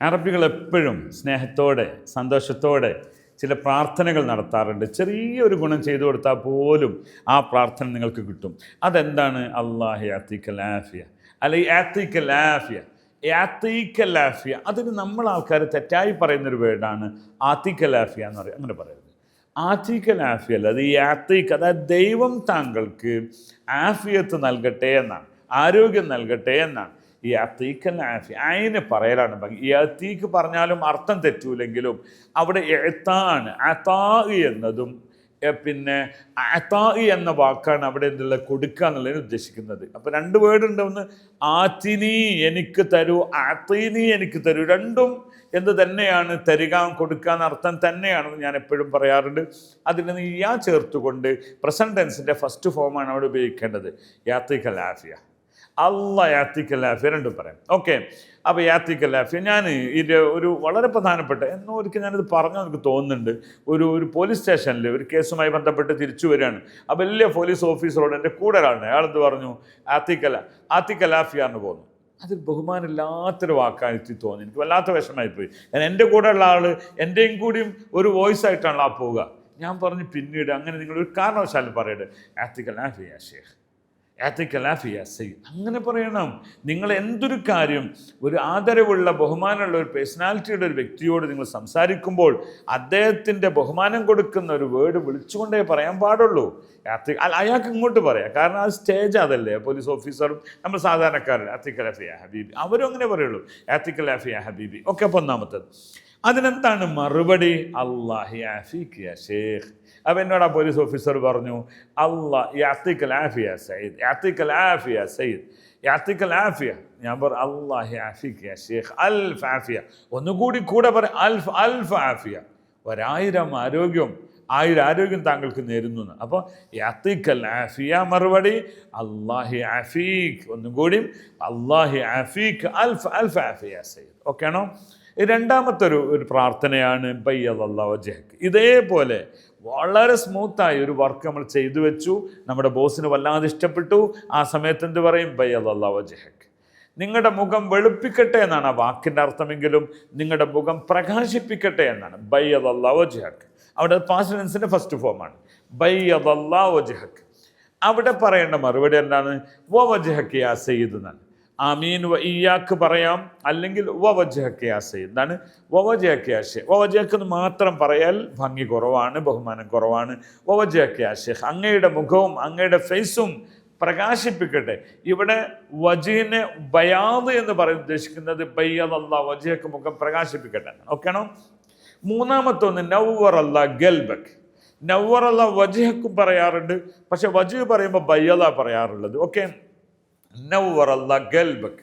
അറബികൾ എപ്പോഴും സ്നേഹത്തോടെ സന്തോഷത്തോടെ ചില പ്രാർത്ഥനകൾ നടത്താറുണ്ട്. ചെറിയൊരു ഗുണം ചെയ്തു കൊടുത്താൽ പോലും ആ പ്രാർത്ഥന നിങ്ങൾക്ക് കിട്ടും. അതെന്താണ്? അല്ലാഹി യഅ്തികൽ ആഫിയ, അല്ലെങ്കിൽ യഅ്തികൽ ആഫിയ, യഅ്തികൽ ആഫിയ. അതിന് നമ്മൾ ആൾക്കാർ തെറ്റായി പറയുന്നൊരു വേർഡാണ് ആതികൽ ആഫിയ എന്ന് പറയും. അങ്ങനെ പറയരുത്. ആതികൽ ആഫിയ അല്ല, അത് യഅ്തിക, അതായത് ദൈവം താങ്കൾക്ക് ആഫിയത്ത് നൽകട്ടെ എന്നാണ്, ആരോഗ്യം നൽകട്ടെ എന്നാണ്. ഈ അത്തീക്കൽ ആഫി അതിന് പറയലാണ് ഭംഗി. ഈ അത്തീക്ക് പറഞ്ഞാലും അർത്ഥം തെറ്റൂലെങ്കിലും അവിടെ എഴുത്താണ്. അതാ എന്നതും പിന്നെ അതാ എന്ന വാക്കാണ് അവിടെ എന്തുള്ളത്, കൊടുക്കുക എന്നുള്ളതിന് ഉദ്ദേശിക്കുന്നത്. അപ്പം രണ്ട് വേർഡുണ്ട്. ഒന്ന് ആത്തിനി, എനിക്ക് തരൂ, ആത്തീനി, എനിക്ക് തരൂ. രണ്ടും എന്ത് തന്നെയാണ്, തരിക, കൊടുക്കുക എന്ന അർത്ഥം തന്നെയാണെന്ന് ഞാൻ എപ്പോഴും പറയാറുണ്ട്. അതിന് നീ യാ ചേർത്തുകൊണ്ട് പ്രസന്റ് ടെൻസിൻ്റെ ഫസ്റ്റ് ഫോമാണ് അവിടെ ഉപയോഗിക്കേണ്ടത്. യാത്തിക്കൽ ആഫിയ, അല്ലാ യാത്തിക്കൽ ആഫിയ, രണ്ടും പറയാം. ഓക്കെ, അപ്പോൾ യാത്തിക്കൽ ആഫിയ. ഞാൻ ഇത് ഒരു വളരെ പ്രധാനപ്പെട്ട എന്നോ ഒരിക്കൽ ഞാനിത് പറഞ്ഞാൽ എനിക്ക് തോന്നുന്നുണ്ട്. ഒരു പോലീസ് സ്റ്റേഷനിൽ ഒരു കേസുമായി ബന്ധപ്പെട്ട് തിരിച്ചു വരികയാണ്. ആ വലിയ പോലീസ് ഓഫീസറോട് എൻ്റെ കൂടെ ഒരാളുണ്ട്, അയാളെന്ത് പറഞ്ഞു, ആത്തിക്കൽ ആഫിയ എന്ന് പോന്നു. അതിൽ ബഹുമാനമില്ലാത്തൊരു വാക്കായിട്ട് തോന്നി. എനിക്ക് വല്ലാത്ത വിഷമമായിപ്പോയി. എൻ്റെ കൂടെ ഉള്ള ആൾ എൻ്റെയും കൂടിയും ഒരു വോയിസ് ആയിട്ടാണ് ആ പോവുക. ഞാൻ പറഞ്ഞു പിന്നീട് അങ്ങനെ നിങ്ങളൊരു കാരണവശാലും പറയട്ടെ, ആത്തിക്കൽ ആഫിയ ഷേഖ്, യഅ്തികൽ ആഫിയ സയ്യിദ്, അങ്ങനെ പറയണം. നിങ്ങൾ എന്തൊരു കാര്യം ഒരു ആദരവുള്ള ബഹുമാനമുള്ള ഒരു പേഴ്സണാലിറ്റിയുടെ ഒരു വ്യക്തിയോട് നിങ്ങൾ സംസാരിക്കുമ്പോൾ അദ്ദേഹത്തിൻ്റെ ബഹുമാനം കൊടുക്കുന്ന ഒരു വേർഡ് വിളിച്ചുകൊണ്ടേ പറയാൻ പാടുള്ളൂ. അയാൾക്ക് ഇങ്ങോട്ട് പറയാം, കാരണം ആ സ്റ്റേജ് അതല്ലേ. പോലീസ് ഓഫീസറും നമ്മൾ സാധാരണക്കാരൻ യഅ്തികൽ ആഫിയ ഹബീബി, അവരും അങ്ങനെ പറയുള്ളൂ, യഅ്തികൽ ആഫിയ ഹബീബി. ഓക്കെ, അപ്പോൾ ഒന്നാമത്തത് അതിനെന്താണ് മറുപടി? അല്ലാഹി യഅഫീക യാ ഷേഖ്. അപ്പം എന്നോട് ആ പോലീസ് ഓഫീസർ പറഞ്ഞു, യഅ്തികൽ ആഫിയ സയ്യിദ്, യഅ്തികൽ ആഫിയ സയ്യിദ്, യഅ്തികൽ ആഫിയ. ഞാൻ പറഞ്ഞു അല്ലാഹി യഅഫീക യാ ഷേഖ്, അൽഫ് ആഫിയ. ഒന്നുകൂടി കൂടെ പറ, അൽഫ് ആഫിയ, 1000 ആരോഗ്യം, 1000 ആരോഗ്യം താങ്കൾക്ക് നേരുന്നു. അപ്പോൾ യഅ്തികൽ ആഫിയ മറുപടി അല്ലാഹി യഅഫീക്, ഒന്നും കൂടി അല്ലാഹി യഅഫീക്, അൽഫ് ആഫിയ സയ്യിദ്. ഓക്കെ ആണോ? രണ്ടാമത്തെ ഒരു പ്രാർത്ഥനയാണ് ബയ്യദല്ലാഹു വജ്ഹക്. ഇതേപോലെ വളരെ സ്മൂത്തായി ഒരു വർക്ക് നമ്മൾ ചെയ്തു വെച്ചു, നമ്മുടെ ബോസിന് വല്ലാതെ ഇഷ്ടപ്പെട്ടു. ആ സമയത്ത് എന്ത് പറയും? ബയ്യദല്ലാഹു വജ്ഹക്, നിങ്ങളുടെ മുഖം വെളുപ്പിക്കട്ടെ എന്നാണ് ആ വാക്കിൻ്റെ അർത്ഥമെങ്കിലും നിങ്ങളുടെ മുഖം പ്രകാശിപ്പിക്കട്ടെ എന്നാണ്. ബയ്യദല്ലാഹു വജ്ഹക് അവിടെ പാസ്റ്റ് ടെൻസിൻ്റെ ഫസ്റ്റ് ഫോമാണ്. ബയ്യദല്ലാഹു വജ്ഹക്. അവിടെ പറയേണ്ട മറുപടി എന്താണ്? വവജ്ഹക യാ സയ്യിദ് എന്നാണ്. ആമീൻ വ ഇയ്യാക്ക് പറയാം, അല്ലെങ്കിൽ വവജ്ഹക യാ സയ്യിദ്. എന്താണ് വവജ്ഹക യാ ഷേഖ്? വവജ്ഹക എന്ന് മാത്രം പറയാൽ ഭംഗി കുറവാണ്, ബഹുമാനം കുറവാണ്. വവജ്ഹക യാ ഷേഖ്, അങ്ങയുടെ മുഖവും അങ്ങയുടെ ഫേസും പ്രകാശിപ്പിക്കട്ടെ. ഇവിടെ വജ്ഹിനെ ബയാദ് എന്ന് പറയാൻ ഉദ്ദേശിക്കുന്നത് ബയ്യദല്ലാഹു വജ്ഹക, മുഖം പ്രകാശിപ്പിക്കട്ടെ. ഓക്കെ ആണോ? മൂന്നാമത്തെ ഒന്ന് നവ്വറല്ലാഹു ഖൽബക്. നവ്വറല്ലാഹു വജ്ഹക്കും പറയാറുണ്ട്, പക്ഷെ വജ്ഹ് പറയുമ്പോൾ ബയ്യദ പറയാറുള്ളത്. ഓക്കെ, നവ്വറല്ലാഹു ഖൽബക്,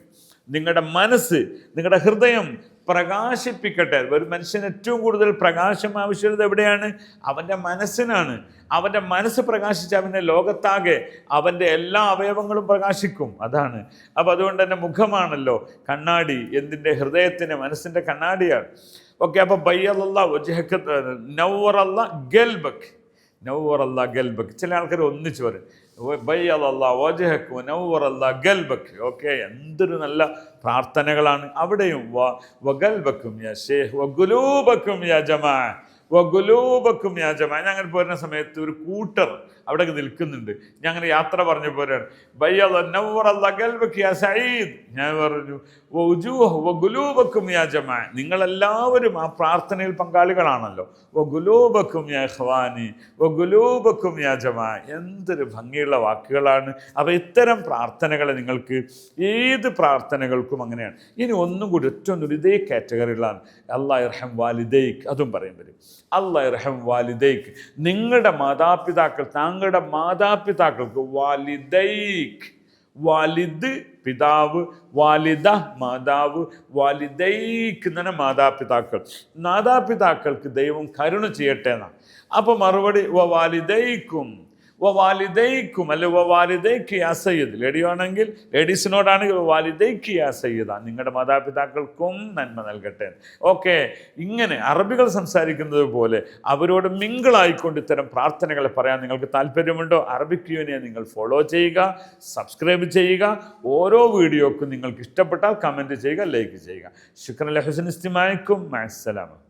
നിങ്ങളുടെ മനസ്സ്, നിങ്ങളുടെ ഹൃദയം പ്രകാശിപ്പിക്കട്ടെ. ഒരു മനുഷ്യന് ഏറ്റവും കൂടുതൽ പ്രകാശം ആവശ്യമുള്ളത് എവിടെയാണ്? അവൻ്റെ മനസ്സിനാണ്. അവൻ്റെ മനസ്സ് പ്രകാശിച്ച് അവൻ്റെ ലോകത്താകെ അവൻ്റെ എല്ലാ അവയവങ്ങളും പ്രകാശിക്കും. അതാണ്. അപ്പം അതുകൊണ്ട് തന്നെ മുഖമാണല്ലോ കണ്ണാടി, എന്തിൻ്റെ? ഹൃദയത്തിൻ്റെ, മനസ്സിൻ്റെ കണ്ണാടിയാണ്. ഓക്കെ, അപ്പോൾ ബയ്യദല്ലാഹു വജ്ഹക, നവ്വറല്ലാഹു ഖൽബക്, നവ്വറല്ലാഹു ഖൽബക്. ചില ആൾക്കാർ ഒന്നിച്ച് പറയും ബയ്യദല്ലാഹു വജ്ഹക വനവ്വറല്ലാഹു ഖൽബക്. ഓക്കെ, എന്തൊരു നല്ല പ്രാർത്ഥനകളാണ്. അവിടെയും വഖൽബക്കും യാ ഷേഖ് വഖുലൂബക്കും യാ ജമാ, വഖുലൂബക്കും യാ ജമാ. ഞാൻ അങ്ങനെ പോരുന്ന സമയത്ത് ഒരു കൂട്ടർ അവിടെ നിൽക്കുന്നുണ്ട്. ഞാൻ അങ്ങനെ യാത്ര പറഞ്ഞു പോരാണ്. നവ്വറല്ലാഹു ഖൽബക യാ സഈദ്. ഞാൻ പറഞ്ഞു വജൂഹ് വഖുലൂബക്കും യാ ജമാ, നിങ്ങളെല്ലാവരും ആ പ്രാർത്ഥനയിൽ പങ്കാളികളാണല്ലോ. വഖുലൂബക്കും യാ ഇഖ്വാനി വഖുലൂബക്കും യാ ജമാ. എന്തൊരു ഭംഗിയുള്ള വാക്കുകളാണ്. അപ്പോൾ ഇത്തരം പ്രാർത്ഥനകളെ നിങ്ങൾക്ക് ഏത് പ്രാർത്ഥനകൾക്കും അങ്ങനെയാണ്. ഇനി ഒന്നും കൂടി ഒറ്റൊന്നും ഇതേ കാറ്റഗറികളാണ്. അല്ലാഹു യർഹം വാലിദൈക്, അതും പറയും വരും. അല്ലാഹു യർഹം വാലിദൈക്, നിങ്ങളുടെ മാതാപിതാക്കൾ, താങ്കളുടെ മാതാപിതാക്കൾക്ക്. വാലിദൈക്, വാലിദ് പിതാവ്, വാലിദ മാതാവ്, വാലിദൈക് എന്നാണ് മാതാപിതാക്കൾ. മാതാപിതാക്കൾക്ക് ദൈവം കരുണ ചെയ്യട്ടെ എന്നാണ്. അപ്പോൾ മറുപടി വാലിദൈക്കും വവാലിദൈക്കും അല്ലെ വവാലിദൈക്ക് യാ സയ്യിദ്, ലേഡിയാണെങ്കിൽ ലേഡീസിനോടാണെങ്കിൽ വവാലിദൈക്ക് യാ സയ്യിദ, നിങ്ങളുടെ മാതാപിതാക്കൾക്കും നന്മ നൽകട്ടെ. ഓക്കെ, ഇങ്ങനെ അറബികൾ സംസാരിക്കുന്നത് പോലെ അവരോട് മിങ്കിളായിക്കൊണ്ട് ഇത്തരം പ്രാർത്ഥനകളെ പറയാൻ നിങ്ങൾക്ക് താല്പര്യമുണ്ടോ? അറബിക് യൂണിയൻ നിങ്ങൾ ഫോളോ ചെയ്യുക, സബ്സ്ക്രൈബ് ചെയ്യുക. ഓരോ വീഡിയോക്കും നിങ്ങൾക്ക് ഇഷ്ടപ്പെട്ടാൽ കമൻറ്റ് ചെയ്യുക, ലൈക്ക് ചെയ്യുക. ശുക്രൻ ലഹുസ്നി ഇസ്തിമാഇക്കും. മഅസ്സലാമ.